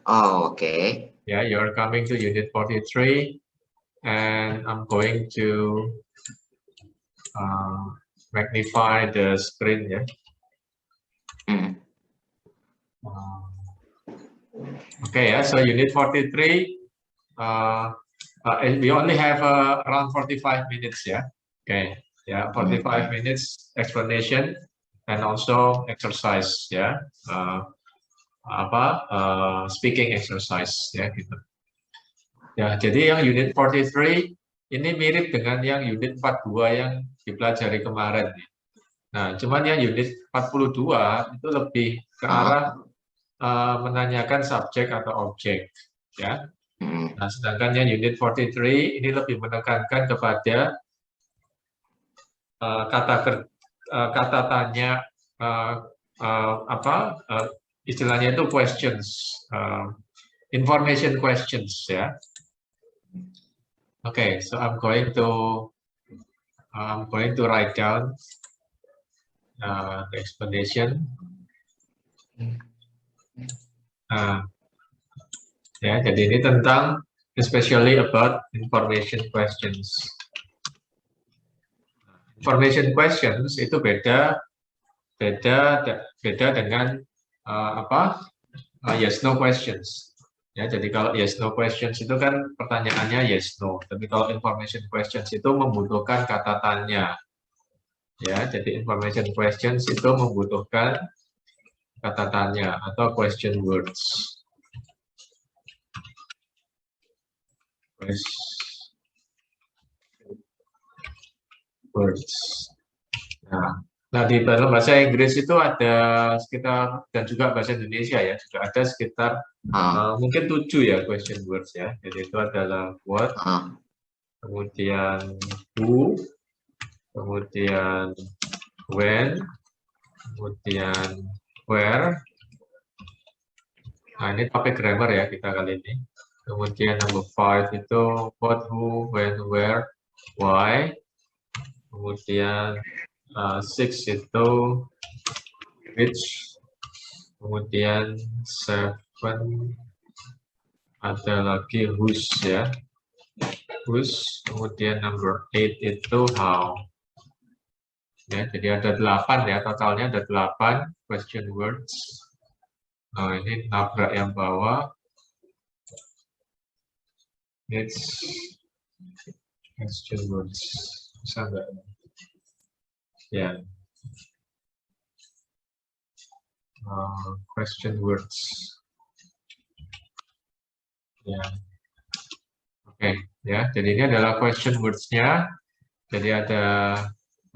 Oh, okay. Yeah, you're coming to unit 43, and I'm going to magnify the screen. Yeah. Mm. Okay, yeah. So unit 43. We only have around 45 minutes. Yeah. Okay. Yeah, 45 minutes explanation and also exercise. Yeah. Speaking exercise. Ya, gitu. Ya, jadi yang unit 43 ini mirip dengan yang unit 42 yang dipelajari kemarin. Nah, cuman yang unit 42 itu lebih ke arah menanyakan subjek atau objek, ya. Nah, sedangkan yang unit 43 ini lebih menekankan kepada kata tanya, istilahnya itu questions, information questions, ya. Okay, so I'm going to write down the explanation. Ya, jadi ini tentang especially about information questions. Information questions itu beda dengan yes no questions. Ya, jadi kalau yes no questions itu kan pertanyaannya yes no, tapi kalau information questions itu membutuhkan kata tanya. Ya, jadi information questions itu membutuhkan kata tanya atau question words. Nah, di dalam bahasa Inggris itu ada sekitar, dan juga bahasa Indonesia ya, juga ada sekitar mungkin 7 ya question words ya. Jadi itu adalah what, kemudian who, kemudian when, kemudian where. Nah, ini topik grammar ya kita kali ini. Kemudian number 5 itu what, who, when, where, why. Kemudian 6 itu which. Kemudian 7 ada lagi whose ya. Whose. Kemudian number 8 itu how. Ya, jadi ada 8 ya, totalnya ada 8 question words. Nah, ini nabrak yang bawah. It's question words. Bisa enggak? Ya. Question words. Ya. Oke, ya. Jadi ini adalah question words-nya. Jadi ada,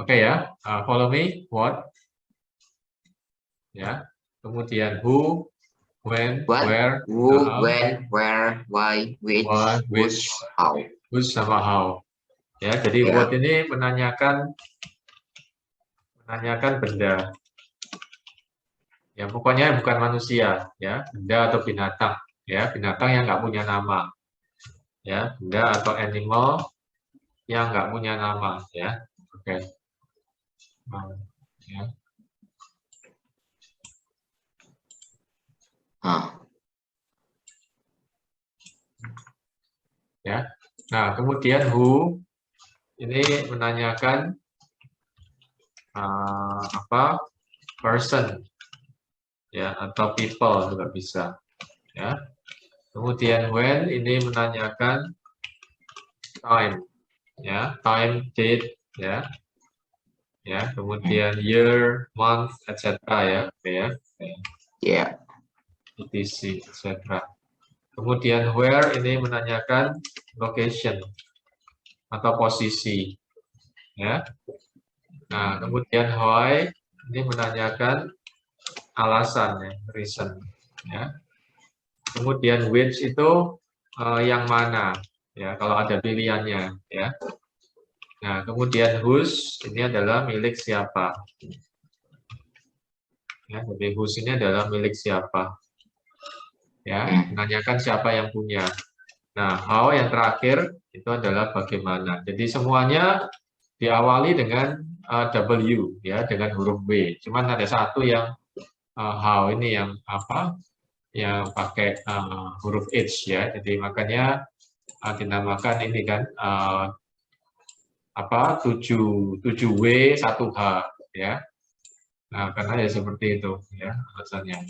oke ya, follow me. What? Ya. Kemudian who, when, what, where, who, when, where, why, which, how. Whose sama how. Ya, jadi what ini menanyakan benda. Ya, pokoknya bukan manusia, ya, benda atau binatang, ya, binatang yang nggak punya nama, ya, benda atau animal yang nggak punya nama, ya, oke, ya. Ya, nah kemudian who ini menanyakan person, ya, atau people juga bisa, ya. Kemudian when ini menanyakan time, ya, time, date, ya, ya. Kemudian year, month, etc. ya, ya, etc. etc. Kemudian where ini menanyakan location atau posisi, ya. Nah, kemudian why ini menanyakan alasan, ya, reason, ya. Kemudian which itu yang mana, ya, kalau ada pilihannya, ya. Nah, kemudian whose ini adalah milik siapa. Ya, jadi whose ini adalah milik siapa. Ya, menanyakan siapa yang punya. Nah, how yang terakhir itu adalah bagaimana. Jadi semuanya diawali dengan W, ya, dengan huruf W. Cuman ada satu yang how ini yang apa? yang pakai huruf H ya. Jadi makanya dinamakan ini kan 7W 1H ya. Nah, karena ya seperti itu ya alasannya.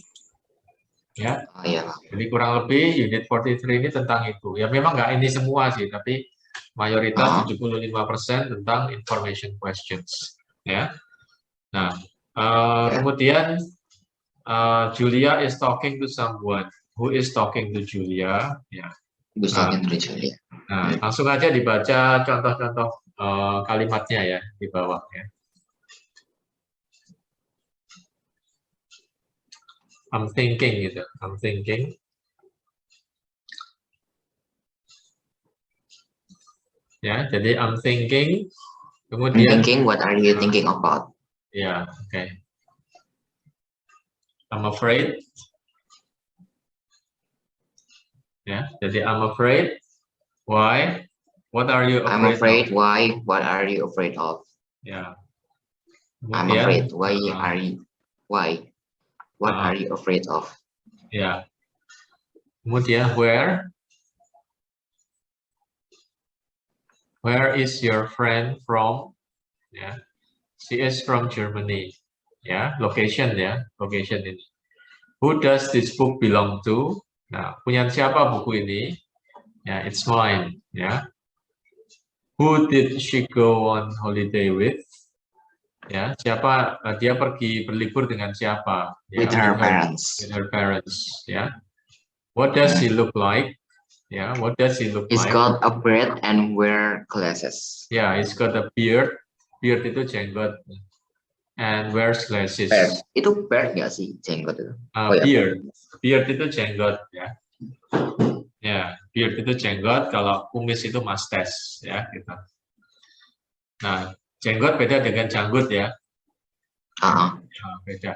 Ya. Oh, iya. Jadi kurang lebih unit 43 ini tentang itu. Ya memang nggak ini semua sih, tapi mayoritas 75% tentang information questions ya. Nah, kemudian Julia is talking to someone. Who is talking to Julia? Ya. Who's talking to Julia? Nah, langsung aja dibaca contoh-contoh kalimatnya ya di bawah ya. I'm thinking gitu. I'm thinking. Ya, jadi I'm thinking. Kemudian I'm thinking, what are you thinking about? Ya, oke. I'm afraid. Ya, jadi I'm afraid. Why? What are you afraid I'm afraid. of? Why? What are you afraid of? Ya. I'm Kemudian, afraid. Why are you? Why? What are you afraid of? Ya. Kemudian where? Where is your friend from? Ya. She is from Germany. Ya, location ya, location ini. Who does this book belong to? Nah, punya siapa buku ini? Ya, it's mine. Ya. Who did she go on holiday with? Ya, siapa dia pergi berlibur dengan siapa? Ya, With her parents. With her parents. Ya. What does he look like? Ya, what does he look He's like? got a beard and wear glasses. Ya, he's got a beard. Beard itu jenggot. And wears glasses. Beard. Itu beard nggak sih jenggot itu? Beard. Beard itu jenggot ya. Ya, beard itu jenggot, kalau kumis itu mustache ya gitu. Nah, jenggot beda dengan janggut ya. Nah, beda.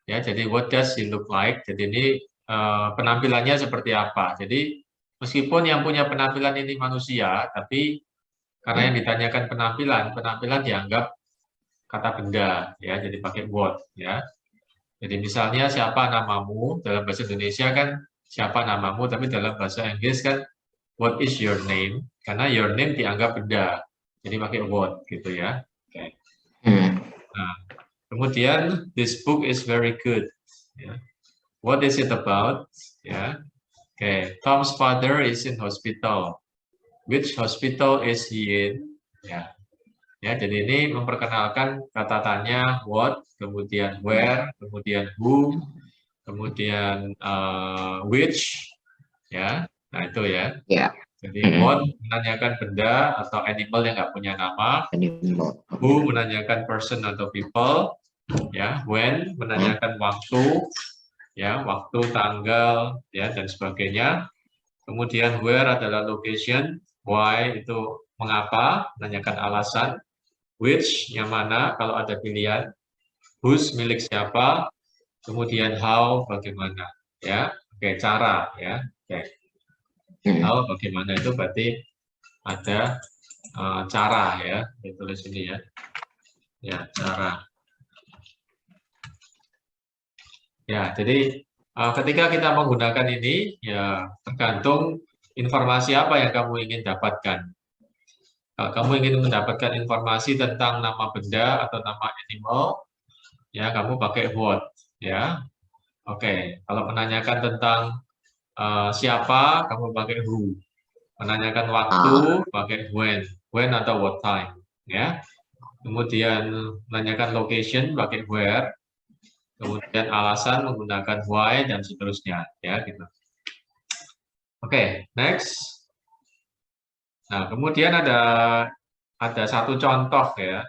Ya, jadi what does he look like? Jadi ini penampilannya seperti apa? Jadi meskipun yang punya penampilan ini manusia, tapi karena yang ditanyakan penampilan dianggap kata benda ya, jadi pakai what ya. Jadi misalnya siapa namamu, dalam bahasa Indonesia kan siapa namamu, tapi dalam bahasa Inggris kan what is your name, karena your name dianggap benda, jadi pakai what gitu ya. Okay. Nah, kemudian this book is very good. Ya. What is it about? Ya. Okay. Tom's father is in hospital. Which hospital is he in? Ya. Ya, jadi ini memperkenalkan kata tanya what, kemudian where, kemudian who, kemudian which, ya. Nah itu ya. Jadi what menanyakan benda atau animal yang nggak punya nama, who menanyakan person atau people, ya. When menanyakan waktu, ya, waktu, tanggal, ya, dan sebagainya. Kemudian where adalah location, why itu mengapa, menanyakan alasan. Which, yang mana, kalau ada pilihan. Whose, milik siapa. Kemudian how, bagaimana. Ya, oke, cara. Ya, oke. How, bagaimana itu berarti ada cara ya. Ditulis ini ya. Ya, cara. Ya, jadi ketika kita menggunakan ini, ya tergantung informasi apa yang kamu ingin dapatkan. Kalau kamu ingin mendapatkan informasi tentang nama benda atau nama animal, ya kamu pakai what, ya. Oke, kalau menanyakan tentang siapa, kamu pakai who. Menanyakan waktu, pakai when atau what time, ya. Kemudian menanyakan location, pakai where. Kemudian alasan menggunakan why dan seterusnya, ya gitu. Oke, next. Nah, kemudian ada satu contoh ya.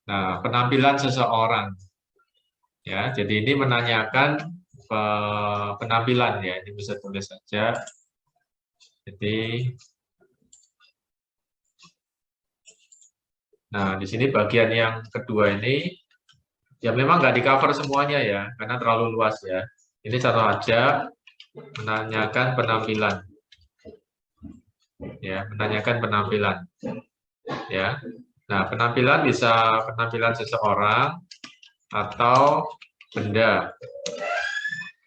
Nah, penampilan seseorang. Ya, jadi ini menanyakan penampilan ya. Ini bisa tulis saja. Jadi nah, di sini bagian yang kedua ini ya memang nggak di-cover semuanya ya, karena terlalu luas ya. Ini contoh aja menanyakan penampilan. Ya, menanyakan penampilan. Ya. Nah, penampilan bisa penampilan seseorang atau benda.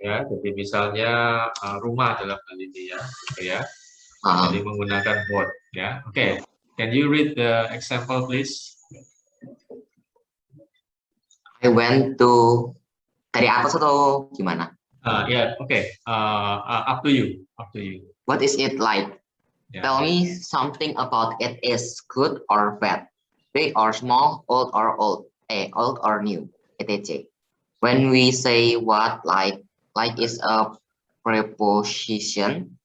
Ya, jadi misalnya rumah dalam hal ini ya, gitu ya. Jadi menggunakan what, ya. Oke, can you read the example, please? I went to, dari atas atau gimana? Yeah, okay. Up to you. Up to you. What is it like? Yeah. Tell me something about it. Is good or bad, big or small, old or new, etc. When we say what, like is a preposition.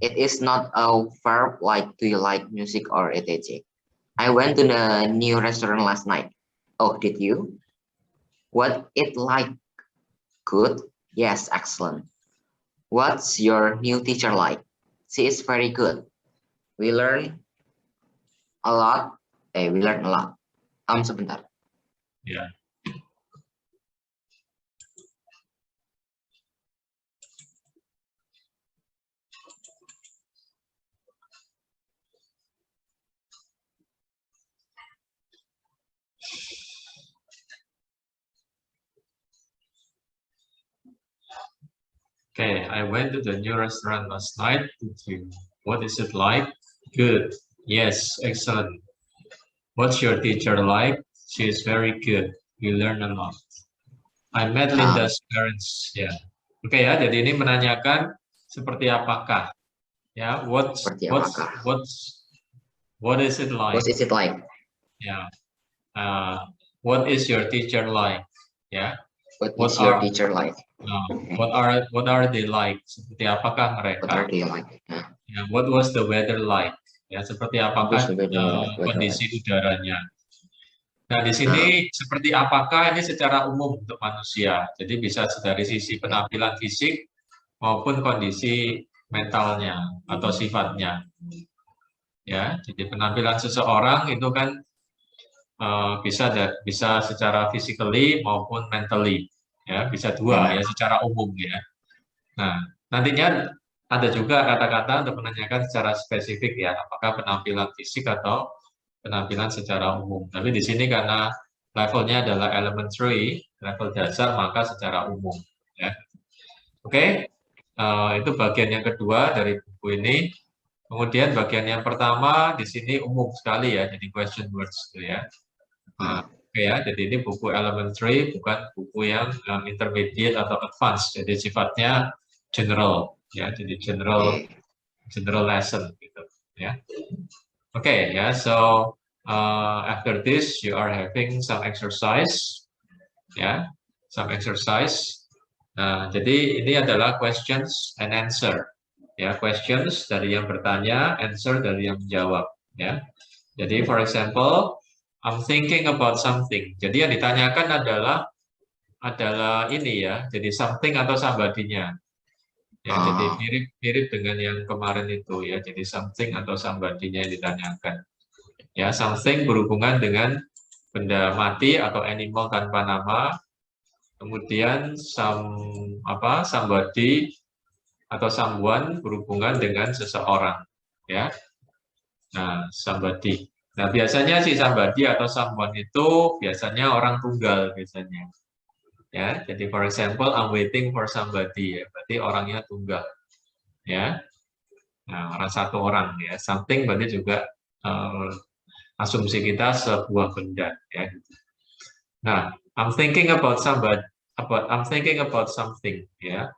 It is not a verb like do you like music or etc. I went to the new restaurant last night. Oh, did you? What it like? Good? Yes, excellent. What's your new teacher like? She is very good. We learn a lot. We learn a lot. Sebentar. Yeah. Okay, I went to the new restaurant last night. What is it like? Good. Yes, excellent. What's your teacher like? She is very good. We learn a lot. I met Linda's parents. Ya. Oke ya, jadi ini menanyakan seperti apakah. Ya, what is it like? What is it like? Ya. What is your teacher like? Ya. What is your teacher like? What are they like? Seperti apakah mereka? What are they like? Ya, what was the weather like? Ya, seperti apakah kondisi udaranya? Nah, di sini seperti apakah ini secara umum untuk manusia. Jadi bisa dari sisi penampilan fisik maupun kondisi mentalnya atau sifatnya. Ya, jadi penampilan seseorang itu kan bisa secara physically maupun mentally. Ya, bisa dua ya secara umum ya. Nah, nantinya ada juga kata-kata untuk menanyakan secara spesifik ya, apakah penampilan fisik atau penampilan secara umum. Tapi di sini karena levelnya adalah elementary, level dasar, maka secara umum. Ya. Oke, itu bagian yang kedua dari buku ini. Kemudian bagian yang pertama di sini umum sekali ya, jadi question words gitu ya. Oke ya, jadi ini buku elementary, bukan buku yang intermediate atau advanced. Jadi sifatnya general, ya. Jadi general lesson gitu, ya. Oke ya, so after this you are having some exercise, ya, some exercise. Nah, jadi ini adalah questions and answer, ya, questions dari yang bertanya, answer dari yang menjawab, ya. Jadi for example, I'm thinking about something. Jadi yang ditanyakan adalah ini ya, jadi something atau somebody-nya. Ya, jadi mirip dengan yang kemarin itu ya, jadi something atau somebody-nya yang ditanyakan. Ya, something berhubungan dengan benda mati atau animal tanpa nama. Kemudian somebody atau someone berhubungan dengan seseorang, ya. Nah, somebody. Nah, biasanya si somebody atau someone itu biasanya orang tunggal biasanya. Ya, jadi for example, I'm waiting for somebody ya, berarti orangnya tunggal. Ya. Nah, satu orang ya. Something berarti juga asumsi kita sebuah benda ya. Nah, I'm thinking about something ya.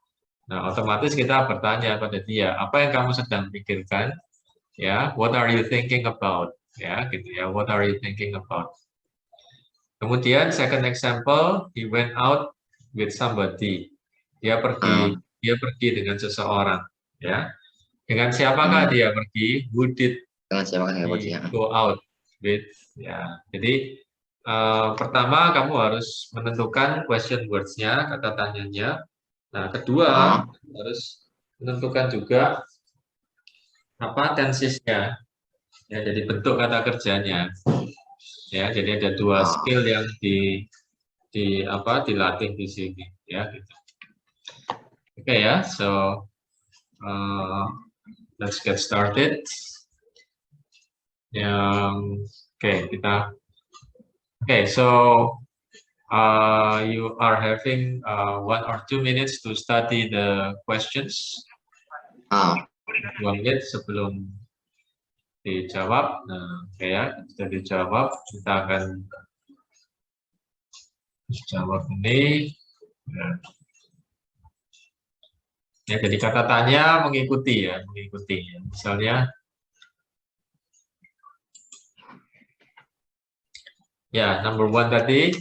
Nah, otomatis kita bertanya pada dia, apa yang kamu sedang pikirkan? Ya, what are you thinking about? Ya, gitu ya. What are you thinking about? Kemudian second example, he went out with somebody. Dia pergi dengan seseorang, ya. Dengan siapakah dia pergi? Who did he go out with? Ya. Jadi pertama kamu harus menentukan question words-nya, kata tanyanya. Nah, kedua harus menentukan juga apa tensesnya. Ya, jadi bentuk kata kerjanya. Ya, jadi ada dua skill yang dilatih di sini ya gitu. Oke ya, so let's get started. So you are having 1 or 2 minutes to study the questions. 2 menit sebelum dijawab. Nah, ya, sudah dijawab, kita akan jawab ini. Ya, jadi kata tanya mengikuti ya, mengikuti. Misalnya, ya, number 1 tadi.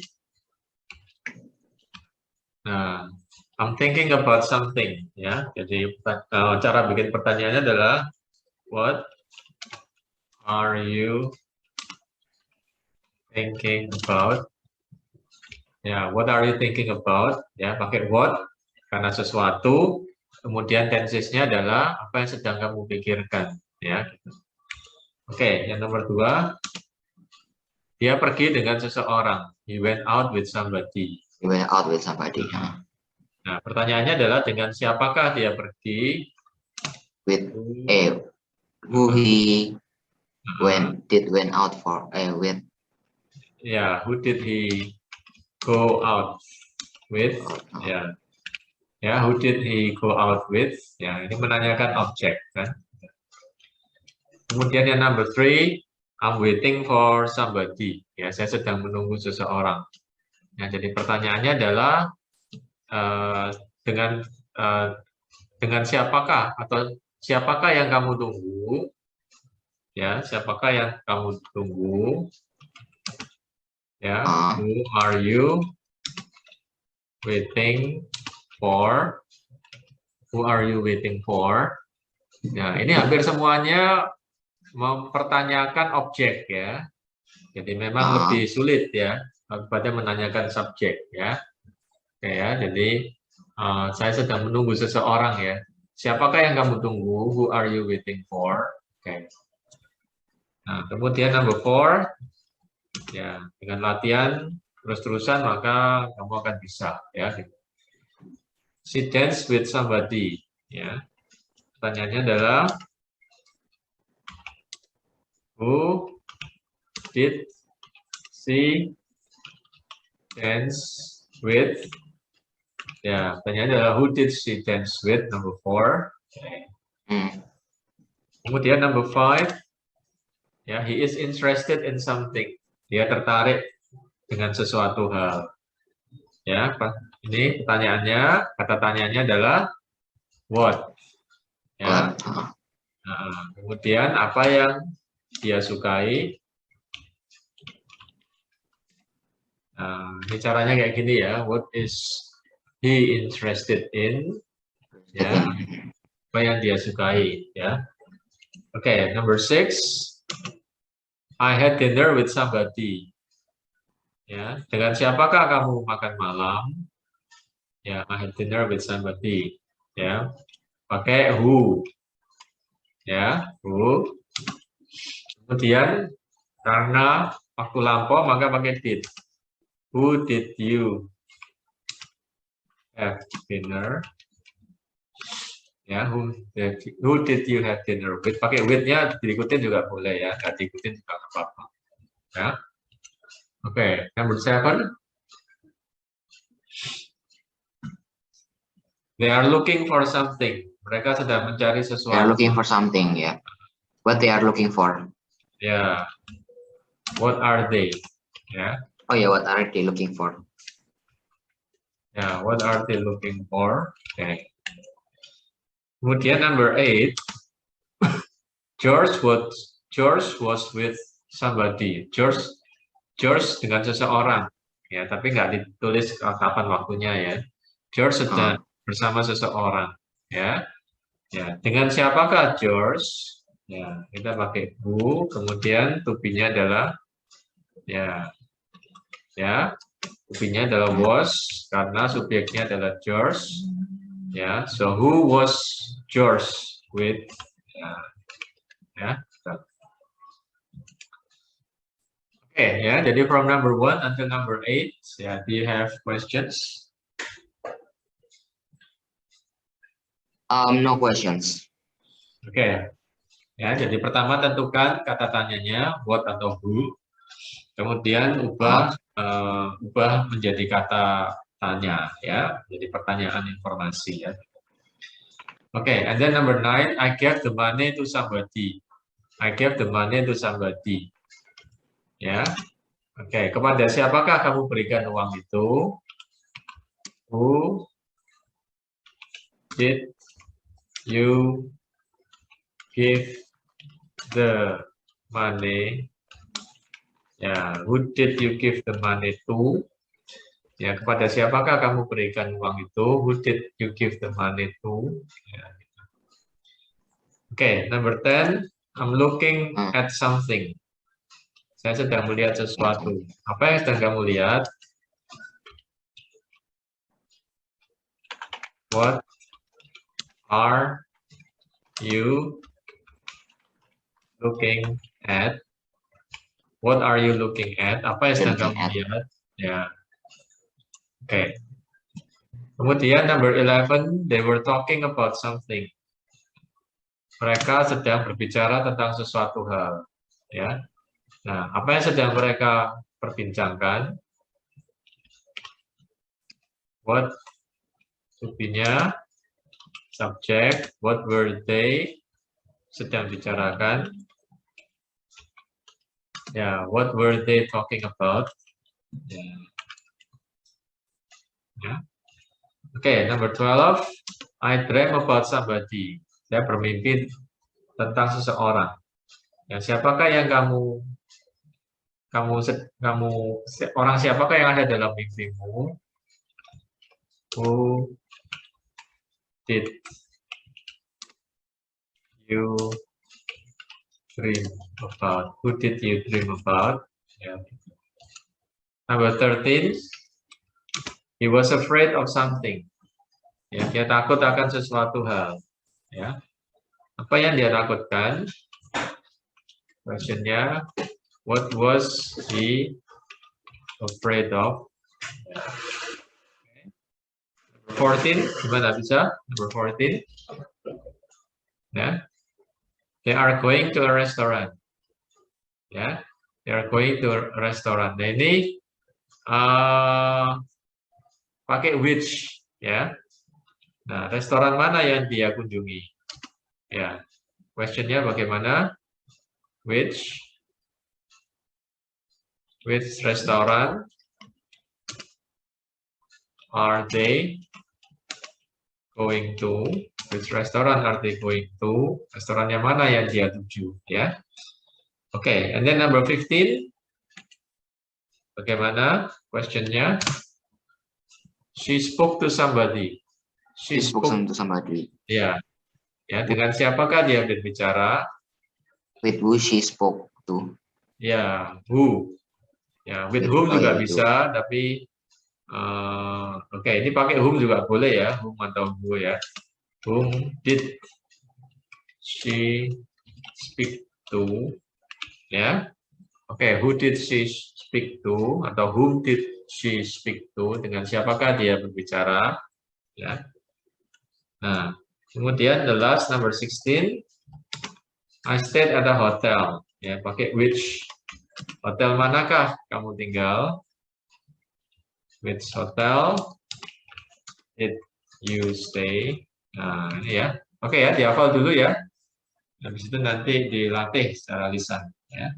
Nah, I'm thinking about something. Ya, jadi cara bikin pertanyaannya adalah what are you thinking about? Ya, what are you thinking about? Ya, pakai what karena sesuatu. Kemudian tensesnya adalah apa yang sedang kamu pikirkan. Ya, gitu. Oke, yang nomor 2. Dia pergi dengan seseorang. He went out with somebody. He went out with somebody. Nah, pertanyaannya adalah dengan siapakah dia pergi? With who he went out for with. Ya, who did he go out with? Ya. Ya, who did he go out with? Ya, ini menanyakan objek kan. Kemudian yang number 3, I'm waiting for somebody. Ya, saya sedang menunggu seseorang. Ya, jadi pertanyaannya adalah dengan siapakah atau siapakah yang kamu tunggu? Ya, siapakah yang kamu tunggu? Ya, who are you waiting for? Who are you waiting for? Nah, ini hampir semuanya mempertanyakan objek ya. Jadi memang lebih sulit ya daripada menanyakan subjek ya. Oke ya, jadi saya sedang menunggu seseorang ya. Siapakah yang kamu tunggu? Who are you waiting for? Oke. Nah, kemudian number 4 ya, dengan latihan terus-terusan maka kamu akan bisa ya. She danced with somebody ya. Pertanyaannya adalah who did she dance with? Ya, pertanyaannya adalah who did she dance with? Number 4. Kemudian number 5. Ya, he is interested in something. Dia tertarik dengan sesuatu hal. Ya, ini pertanyaannya, kata tanyanya adalah what? Ya. Nah, kemudian apa yang dia sukai? Nah, ini caranya kayak gini ya. What is he interested in? Ya, apa yang dia sukai? Ya. Oke, number 6. I had dinner with somebody. Ya, dengan siapakah kamu makan malam? Ya, I had dinner with somebody. Ya, pakai who. Ya, who. Kemudian karena waktu lampau maka pakai did. Who did you have dinner? Ya, who did you have dinner with? Pakai with-nya diikutin juga boleh ya, nggak diikutin juga nggak apa-apa. Ya, oke, number 7. They are looking for something. Mereka sedang mencari sesuatu. They are looking for something, yeah. What they are looking for? Ya, what are they? Ya. Oh yeah, what are they looking for? Ya, what are they looking for? Okay. Kemudian number 8, George was with somebody. George dengan seseorang. Ya, tapi nggak ditulis kapan waktunya ya. George sedang bersama seseorang. Ya. Ya, dengan siapakah George? Ya, kita pakai who, kemudian to be-nya adalah ya. Ya, to be-nya adalah was karena subjeknya adalah George. Ya, so who was George with? Ya. Oke, ya, jadi from number 1 until number 8, ya, do you have questions? No questions. Oke. Ya, jadi pertama tentukan kata tanyanya what atau who. Kemudian ubah ubah menjadi kata tanya ya, jadi pertanyaan informasi ya. Okay, and then number 9, I gave the money to somebody. I gave the money to somebody. Ya, oke. Kepada siapakah kamu berikan uang itu? Who did you give the money? Ya, who did you give the money to? Ya, kepada siapakah kamu berikan uang itu? Who did you give the money to? Ya. Oke, number 10, I'm looking at something. Saya sedang melihat sesuatu. Apa yang sedang kamu lihat? What are you looking at? What are you looking at? Apa yang sedang kamu lihat? Ya. Oke. Kemudian number 11, they were talking about something. Mereka sedang berbicara tentang sesuatu hal. Ya. Nah, apa yang sedang mereka perbincangkan? What to-be-nya, subject, what were they sedang bicarakan? Ya, what were they talking about? Ya. Ya. Oke, number 12, I dream about somebody. Saya bermimpi tentang seseorang. Ya, siapakah yang orang siapakah yang ada dalam mimpimu? Who did you dream about? Who did you dream about? Ya. Number 13, he was afraid of something. Ya, dia takut akan sesuatu hal. Ya. Apa yang dia takutkan? Questionnya, what was he afraid of? Ya. 14, gimana bisa? Number 14. Ya. They are going to a restaurant. Ya. They are going to a restaurant. Nah, ini pakai which ya. Nah, restoran mana yang dia kunjungi? Ya. Questionnya bagaimana? Which restaurant are they going to? Which restaurant are they going to? Restorannya mana yang dia tuju, ya? Oke, and then number 15. Bagaimana questionnya? She spoke to somebody. She spoke to somebody. Ya, ya. Dengan siapakah dia berbicara? With who she spoke to? Ya, who. Ya, with whom juga bisa, tapi oke, ini pakai whom juga boleh ya, whom atau who ya. Whom did she speak to? Ya, oke, who did she speak to atau whom did she speak to? Dengan siapakah dia berbicara? Ya. Nah, kemudian the last number 16, I stayed at a hotel. Ya, pakai which. Hotel manakah kamu tinggal? Which hotel did you stay? Nah, ini ya. Oke ya, dihafal dulu ya. Habis itu nanti dilatih secara lisan ya.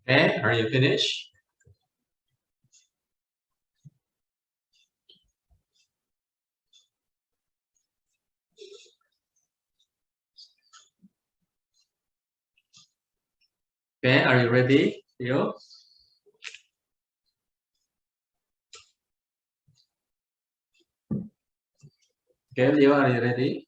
Okay, are you finished? Okay, are you ready, Leo? Okay, Leo, are you ready?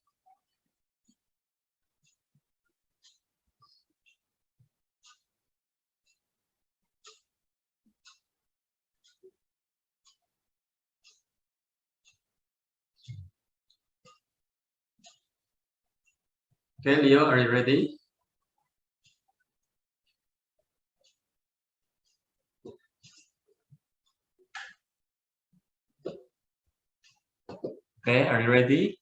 Okay, Leo, are you ready? Okay, are you ready?